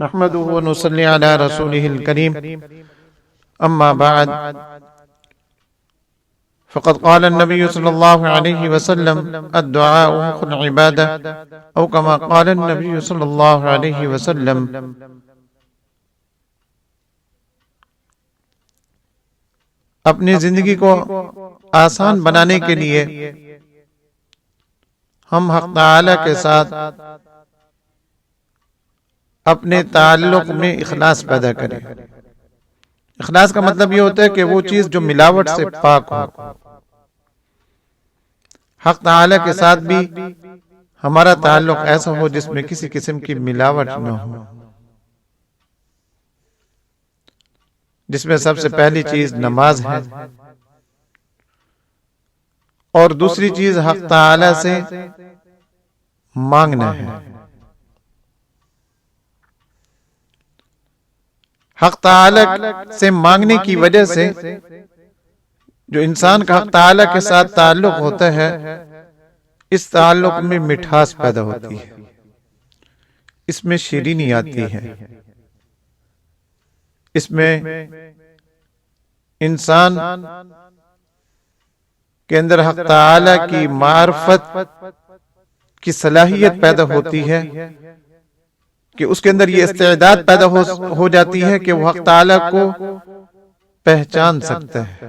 نحمده ونصلي على رسوله الكريم أما بعد فقد قال النبي صلى الله عليه وسلم الدعاء مخ العبادة أو كما قال النبي صلى الله عليه وسلم اپنی زندگی کو آسان بنانے کے لیے ہم حق تعالی کے ساتھ اپنے تعلق میں اخلاص پیدا کریں۔ اخلاص کا مطلب یہ ہوتا ہے کہ وہ چیز جو ملاوٹ سے پاک ہو۔ حق تعالی کے ساتھ بھی ہمارا تعلق ایسا ہو جس میں کسی قسم کی ملاوٹ نہ ہو، جس میں سب سے پہلی چیز نماز ہے، اور دوسری چیز حق تعالی سے مانگنا ہے۔ حق تعالی سے مانگنے کی وجہ سے جو انسان کا حق تعالی کے ساتھ تعلق ہوتا ہے، اس تعلق میں مٹھاس پیدا ہوتی ہے، اس میں شیرینی آتی ہے، اس میں انسان کے اندر حق تعالی کی معرفت کی صلاحیت پیدا ہوتی ہے کہ اس کے اندر یہ استعداد پیدا ہو جاتی ہے کہ وہ حق تعالی کو پہچان سکتا ہے۔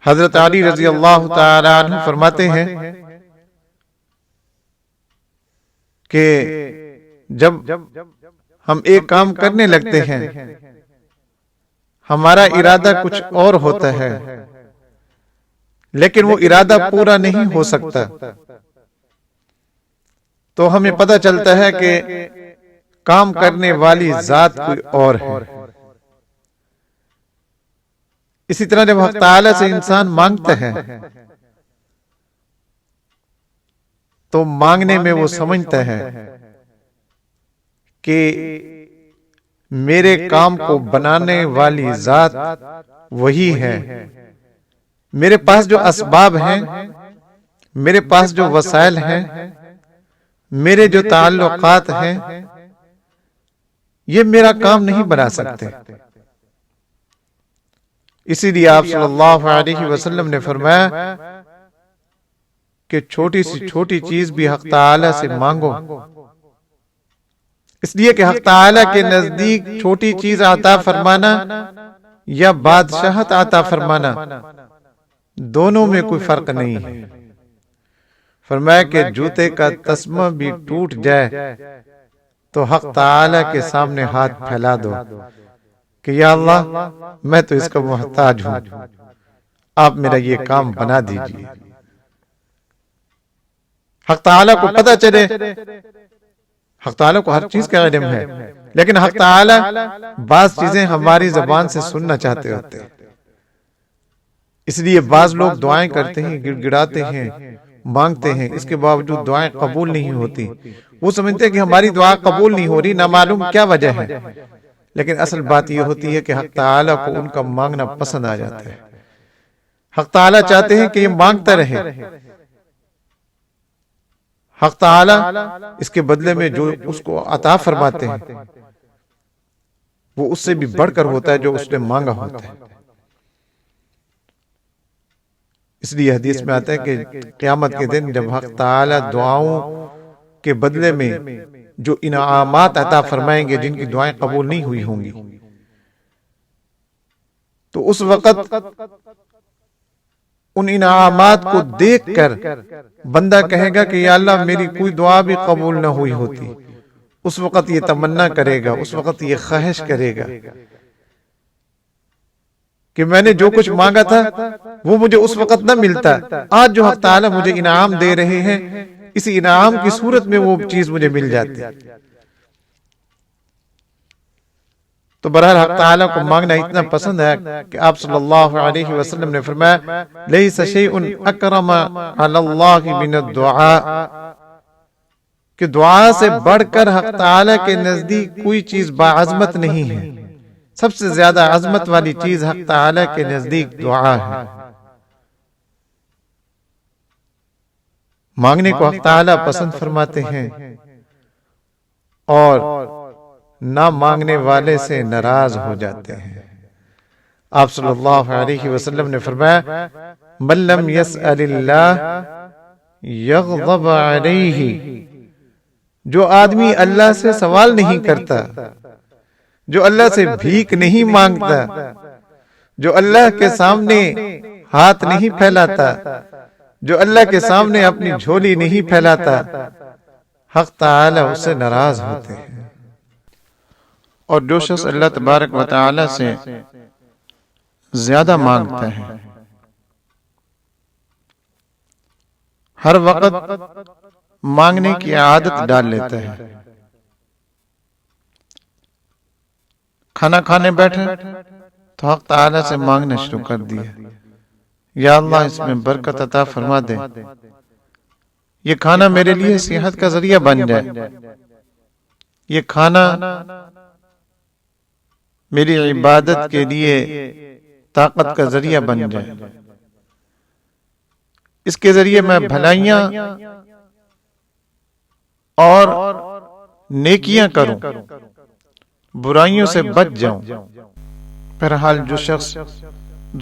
حضرت علی رضی اللہ تعالی عنہ فرماتے ہیں کہ جب ہم ایک کام کرنے لگتے ہیں، ہمارا ارادہ کچھ اور ہوتا ہے، لیکن وہ ارادہ پورا نہیں ہو سکتا، تو ہمیں پتہ چلتا ہے کہ کام کرنے والی ذات کوئی اور ہے۔ اسی طرح جب حق تعالی سے انسان مانگتا ہے تو مانگنے میں وہ سمجھتا ہے کہ میرے کام کو بنانے والی ذات وہی ہے، میرے پاس جو اسباب ہیں، میرے پاس جو وسائل ہیں، میرے جو تعلقات ہیں، یہ میرا کام نہیں بنا سکتے۔ اسی لیے آپ صلی اللہ علیہ وسلم نے فرمایا کہ چھوٹی سی چھوٹی چیز بھی حق تعالی سے مانگو، اس لیے کہ حق تعالی کے نزدیک چھوٹی چیز عطا فرمانا یا بادشاہت عطا فرمانا، دونوں میں کوئی فرق نہیں ہے۔ فرمایا کہ جوتے کا تسمہ بھی ٹوٹ جائے تو حق تعالی کے سامنے ہاتھ پھیلا دو کہ یا اللہ میں تو اس کا محتاج ہوں، آپ میرا یہ کام بنا دیجئے۔ حق تعالی کو پتہ چلے، حق تعالی کو ہر چیز کا علم ہے، لیکن حق تعالی بعض چیزیں ہماری زبان سے سننا چاہتے ہوتے ہیں، اس لیے بعض لوگ دعائیں کرتے ہیں، گڑ گڑاتے ہیں، مانگتے ہیں، اس کے باوجود دعائیں قبول نہیں ہوتی۔ وہ سمجھتے ہیں کہ ہماری دعا قبول نہیں ہو رہی، نہ معلوم کیا وجہ ہے، لیکن اصل بات یہ ہوتی ہے کہ حق تعالی کو ان کا مانگنا پسند آ جاتا ہے۔ حق تعالی چاہتے ہیں کہ یہ مانگتا رہے، حق تعالی اس کے بدلے میں جو اس کو عطا فرماتے ہیں وہ اس سے بھی بڑھ کر ہوتا ہے جو اس نے مانگا ہوتا ہے۔ اس لیے حدیث میں آتا ہے کہ قیامت کے دن جب حق تعالی دعاؤں کے بدلے میں جو انعامات عطا فرمائیں گے، جن کی دعائیں قبول نہیں ہوئی ہوں گی، تو اس وقت ان انعامات کو دیکھ کر بندہ کہے گا کہ یا اللہ میری کوئی دعا بھی قبول نہ ہوئی ہوتی۔ اس وقت یہ تمنا کرے گا، اس وقت یہ خواہش کرے گا کہ میں نے جو کچھ مانگا تھا وہ مجھے اس وقت نہ ملتا، آج جو حق تعالی مجھے انعام دے رہے ہیں، اسی انعام کی صورت میں وہ چیز مجھے مل جاتی۔ تو بہرحال حق تعالیٰ کو مانگنا اتنا پسند ہے کہ آپ صلی اللہ علیہ وسلم نے فرمایا لیس شیء اکرم علی اللہ من الدعاء، کہ دعا سے بڑھ کر حق تعالیٰ کے نزدیک کوئی چیز باعظمت نہیں ہے، سب سے زیادہ عظمت والی چیز حق تعالیٰ کے نزدیک دعا ہے۔ مانگنے کو حق تعالیٰ پسند فرماتے ہیں، اور نہ مانگنے والے سے ناراض ہو جاتے ہیں۔ آپ صلی اللہ علیہ وسلم نے فرمایا من لم یسأل اللہ یغضب علیہ، جو آدمی اللہ سے سوال نہیں کرتا، جو اللہ سے بھیک نہیں مانگتا، جو اللہ کے سامنے ہاتھ نہیں پھیلاتا، جو اللہ کے سامنے اپنی جھولی نہیں پھیلاتا، حق تعالی اس سے ناراض ہوتے ہیں۔ اور جو شخص اللہ تبارک و تعالی سے زیادہ مانگتا ہے، ہر وقت مانگنے کی عادت ڈال لیتا ہے، کھانا کھانے بیٹھے تو حق تعالی سے مانگنا شروع کر دیا، یا اللہ اس میں برکت عطا فرما دے، یہ کھانا میرے لیے صحت کا ذریعہ بن جائے، یہ کھانا میری عبادت کے لیے طاقت کا ذریعہ بن جائے، اس کے ذریعے میں بھلائیاں اور نیکیاں کروں، برائیوں سے بچ جاؤں۔ بہرحال جو شخص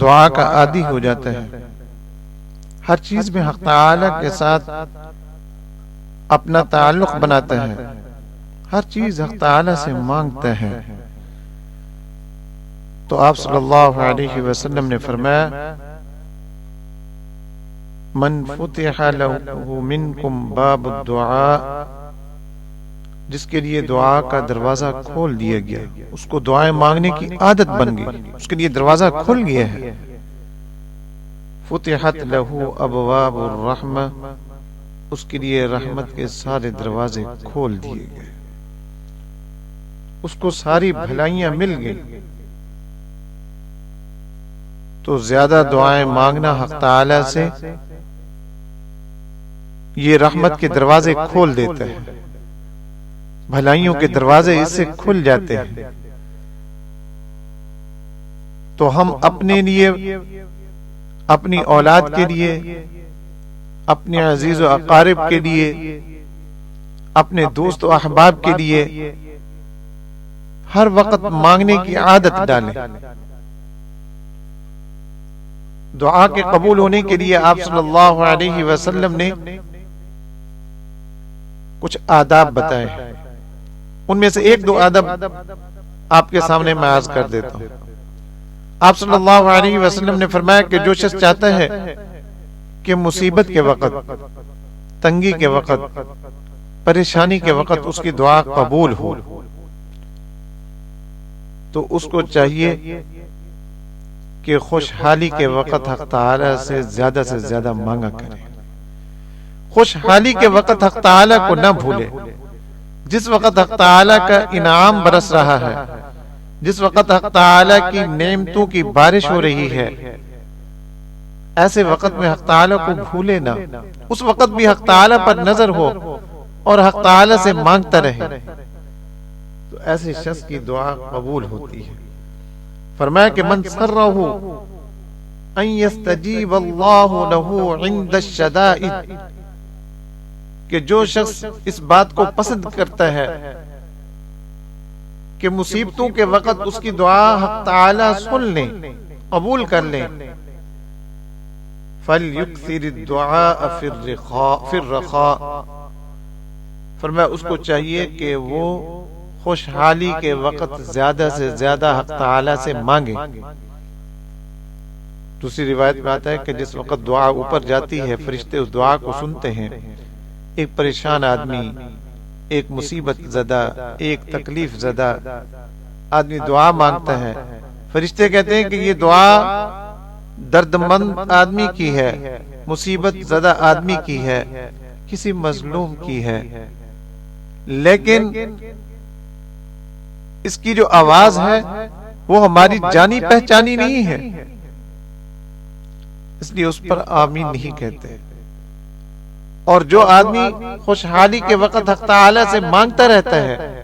دعا کا عادی ہو جاتا ہے، ہر چیز میں حق تعالی کے ساتھ اپنا تعلق بناتا ہے، ہر چیز حق تعالی سے مانگتا ہے، تو آپ صلی اللہ علیہ وسلم نے فرمایا من فتح له منکم باب الدعاء، جس کے لیے دعا کا دروازہ کھول دیا گیا، اس کو دعائیں مانگنے کی عادت بن گئی، اس کے لیے دروازہ کھل گیا ہے، فتحت له ابواب الرحمہ، اس کے لیے رحمت کے سارے دروازے کھول دیے گئے، اس کو ساری بھلائیاں مل گئی۔ تو زیادہ دعائیں مانگنا حق تعالی سے یہ رحمت کے دروازے کھول دیتا ہے، بھلائیوں کے دروازے اس سے کھل جاتے ہیں۔ تو ہم اپنے لیے، اپنی اولاد کے لیے، اپنے عزیز و اقارب کے لیے، اپنے دوست و احباب کے لیے ہر وقت مانگنے کی عادت ڈالیں۔ دعا کے قبول ہونے کے لیے آپ صلی اللہ علیہ وسلم نے کچھ آداب بتائے ہیں، ان میں سے ایک دو آداب آپ کے سامنے میں عرض کر دیتا ہوں۔ آپ صلی اللہ علیہ وسلم نے فرمایا کہ جو شخص چاہتا ہے کہ مصیبت کے وقت، تنگی کے وقت، پریشانی کے وقت اس کی دعا قبول ہو، تو اس کو چاہیے کہ خوشحالی کے وقت حق تعالی سے زیادہ مانگا کرے، خوشحالی کے وقت حق تعالی کو نہ بھولے۔ جس وقت حق تعالی کا انعام برس رہا ہے، جس وقت حق تعالی کی نعمتوں کی بارش ہو رہی ہے، ایسے وقت میں حق تعالی کو بھولے نہ، اس وقت بھی حق تعالی پر نظر ہو اور حق تعالی سے مانگتا رہے، تو ایسے شخص کی دعا قبول ہوتی ہے۔ فرمایا کہ من سرہ ان یستجیب اللہ لہ عند الشدائد، کہ جو شخص اس بات کو پسند کرتا ہے کہ مصیبتوں کے وقت اس کی دعا حق تعالی سن لیں، قبول کر لیں، فَلْيُكْثِرِ الدُّعَاءَ فِي الرَّخَاءِ، فرمایا اس کو چاہیے کہ وہ خوشحالی کے وقت زیادہ سے زیادہ حق تعالی سے مانگے۔ دوسری روایت میں آتا ہے کہ جس وقت دعا اوپر جاتی ہے، فرشتے اس دعا کو سنتے ہیں۔ ایک پریشان آدمی، ایک مصیبت زدہ، ایک تکلیف زدہ آدمی دعا مانگتا ہے، فرشتے کہتے ہیں کہ یہ دعا درد مند آدمی کی ہے، مصیبت زدہ آدمی کی ہے، کسی مظلوم کی ہے، لیکن اس کی جو آواز ہے وہ ہماری جانی پہچانی نہیں ہے، اس لیے اس پر آمین نہیں کہتے۔ اور جو آدمی خوشحالی کے وقت حق تعالی سے مانگتا رہتا ہے،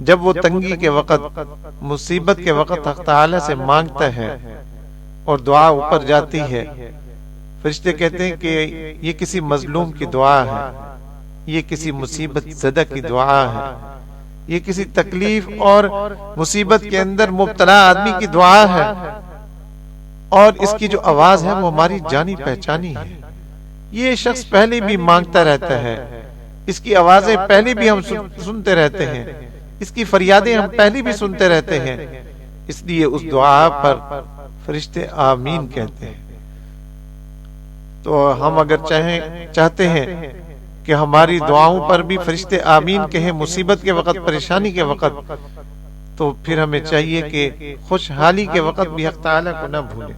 جب وہ تنگی کے وقت، مصیبت کے وقت حق تعالی سے مانگتا ہے اور دعا اوپر جاتی ہے، فرشتے کہتے ہیں کہ یہ کسی مظلوم کی دعا ہے، یہ کسی مصیبت زدہ کی دعا ہے، یہ کسی تکلیف اور مصیبت کے اندر مبتلا آدمی کی دعا ہے، اور اس کی جو آواز ہے وہ ہماری جانی پہچانی ہے۔ یہ شخص پہلے بھی مانگتا رہتا ہے، اس کی آوازیں پہلے بھی ہم سنتے رہتے ہیں، اس کی فریادیں ہم پہلے بھی سنتے رہتے ہیں، اس لیے اس دعا پر فرشتے آمین کہتے ہیں۔ تو ہم اگر چاہتے ہیں کہ ہماری دعاؤں پر بھی فرشتے آمین کہیں مصیبت کے وقت، پریشانی کے وقت، تو پھر ہمیں چاہیے کہ خوشحالی کے وقت بھی حق تعالیٰ کو نہ بھولیں۔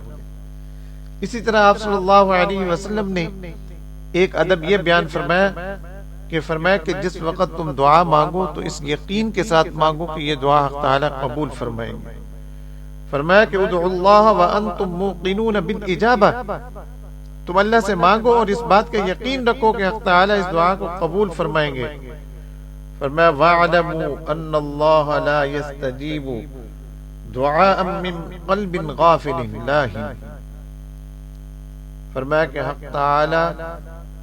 اسی طرح آپ صلی اللہ علیہ وسلم نے ایک ادب یہ بیان فرمایا کہ جس وقت تم دعا مانگو تو اس یقین کے ساتھ مانگو کہ یہ دعا حق تعالیٰ قبول فرمائیں گے۔ فرمایا کہ ادعوا اللہ وانتم موقنون بالاجابہ، تم اللہ سے مانگو اور اس بات کا یقین رکھو کہ حق تعالیٰ اس دعا کو قبول فرمائیں گے۔ فرمایا وَاعْلَمُوا أَنَّ اللَّهَ لَا يَسْتَجِيبُ دُعَاءً مِّن قَلْبٍ غَافِلٍ لَاهٍ۔ فرمایا کہ حق تعالیٰ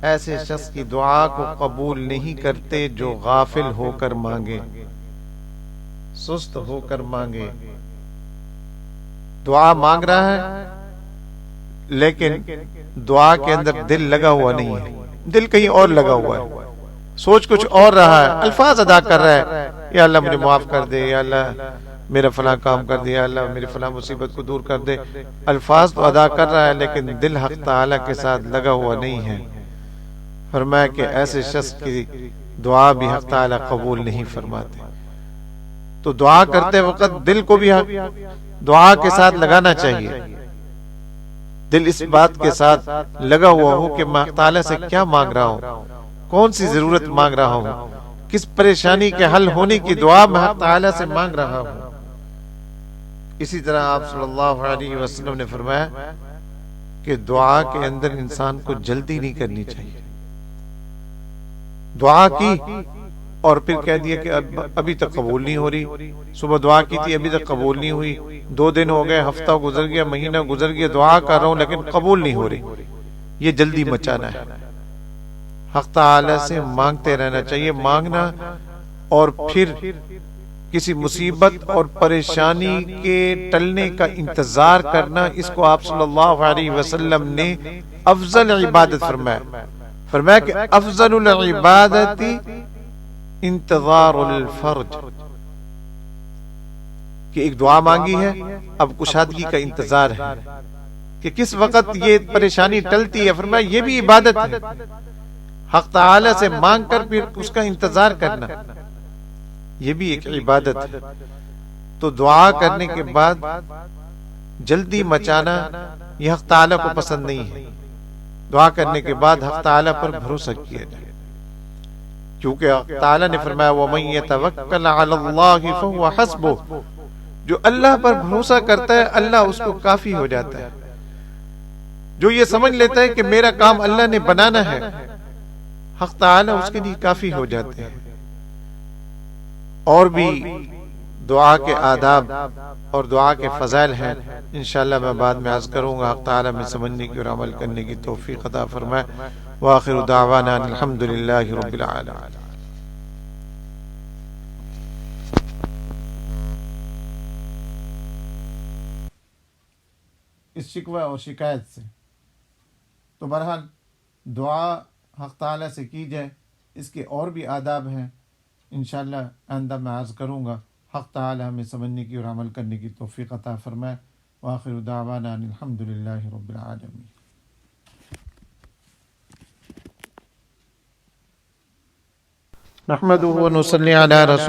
ایسے شخص کی دعا کو قبول نہیں کرتے جو غافل ہو کر مانگے، سست ہو کر مانگے۔ دعا مانگ رہا ہے لیکن دعا کے اندر دل لگا ہوا نہیں ہے، دل کہیں اور لگا ہوا ہے، سوچ کچھ اور رہا ہے، الفاظ ادا کر رہا ہے، یا اللہ مجھے معاف کر دے، یا اللہ میرا فلاں کام کر دے، یا اللہ میری فلاں مصیبت کو دور کر دے۔ الفاظ تو ادا کر رہا ہے لیکن دل حق تعالیٰ کے ساتھ لگا ہوا نہیں ہے۔ فرمایا کہ ایسے شخص کی دعا بھی حق تعالیٰ قبول نہیں فرماتے۔ تو دعا کرتے وقت دل کو بھی دعا کے ساتھ لگانا چاہیے، دل اس بات کے ساتھ لگا ہوا ہو کہ میں حق تعالیٰ سے کیا مانگ رہا ہوں، کون سی ضرورت مانگ رہا ہوں، کس پریشانی کے حل ہونے کی دعا میں حق تعالیٰ سے مانگ رہا ہوں۔ اسی طرح آپ صلی اللہ علیہ وسلم نے فرمایا کہ دعا کے اندر انسان کو جلدی نہیں کرنی چاہیے۔ دعا کی اور پھر کہہ دیا کہ ابھی تک قبول نہیں ہو رہی، صبح دعا کی تھی ابھی تک قبول نہیں ہوئی، 2 دن ہو گئے، ہفتہ گزر گیا، مہینہ گزر گیا، دعا کر رہا ہوں لیکن قبول نہیں ہو رہی، یہ جلدی مچانا ہے۔ حق تعالیٰ سے مانگتے رہنا چاہیے، مانگنا اور پھر کسی مصیبت اور پریشانی کے ٹلنے کا انتظار کرنا، اس کو آپ صلی اللہ علیہ وسلم نے افضل عبادت فرمایا کہ افضل العبادت انتظار الفرج، کہ ایک دعا مانگی ہے، اب کشادگی کا انتظار ہے کہ کس وقت یہ پریشانی ٹلتی ہے۔ فرمایا یہ بھی عبادت ہے، حق تعالیٰ سے مانگ کر پھر اس کا انتظار کرنا، یہ بھی ایک عبادت ہے۔ تو دعا کرنے کے بعد جلدی مچانا یہ حق تعالیٰ کو پسند نہیں ہے۔ دعا کرنے کے بعد حق تعالیٰ پر بھروسہ کیا جائے، کیونکہ حق تعالیٰ نے فرمایا وَمَن يَتَوَكَّلْ عَلَى اللَّهِ فَهُوَ حَسْبُهُ، جو اللہ پر بھروسہ کرتا ہے اللہ اس کو کافی ہو جاتا ہے۔ جو یہ سمجھ لیتا ہے کہ میرا کام اللہ نے بنانا ہے، حق تعالیٰ اس کے لیے کافی ہو جاتے ہیں۔ اور بھی دعا کے آداب اور دعا کے فضائل ہیں، انشاءاللہ میں بعد میں عرض کروں گا۔ حق تعالیٰ میں سمجھنے کی اور عمل کرنے کی توفیق عطا فرمائے۔ وآخر دعوانا الحمدللہ رب العالمین۔ اس شکوہ اور شکایت سے تو بہرحال دعا حق تعالیٰ سے کی جائے، اس کے اور بھی آداب ہیں، انشاءاللہ آئندہ میں عرض کروں گا۔ حق تعالیٰ ہمیں سمجھنے کی اور عمل کرنے کی توفیق عطا فرمائے۔ وآخر دعوانا الحمدللہ رب العالمین۔ نحمدہ ونصلی علی رسول